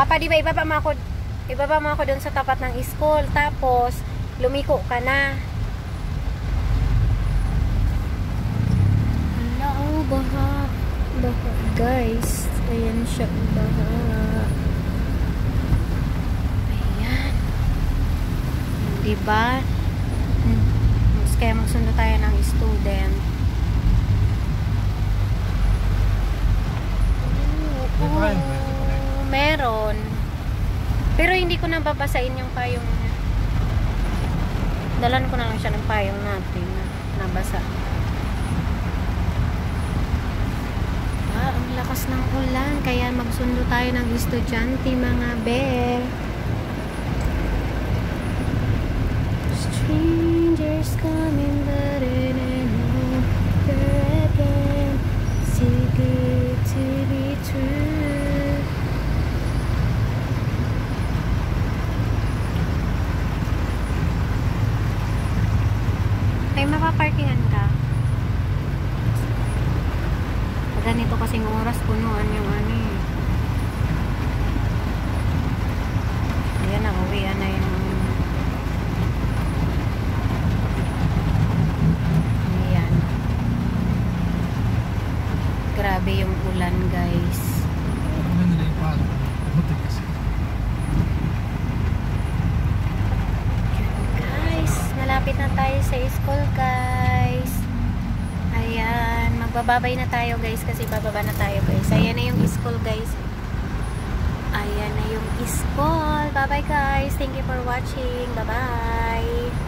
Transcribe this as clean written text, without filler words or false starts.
Papa, di ba ibaba mo ako doon sa tapat ng school, tapos lumiko ka na. Hala, oh, baha. Baha, guys. Ayan siya, baha. Ayan. Diba? Kaya magsundo tayo ng student. Meron. Pero hindi ko nababasain yung payong niya. Dalan ko na lang siya ng payong natin na nabasa. Ang lakas ng ulan. Kaya magsundo tayo ng estudyante, mga be. Strangers coming, but in again. Too good to be true. Ay, mapaparkingan ka. Ganito kasing oras, punuan yung ano eh. Ayan na, uwian na yung ayan. Grabe yung ulan, guys. Guys, malapit na tayo sa school, guys. Ayan, magbababay na tayo, guys, kasi bababa na tayo, guys. Ayan na yung school, guys. Ayan na yung school. Bye-bye, guys. Thank you for watching. Bye-bye.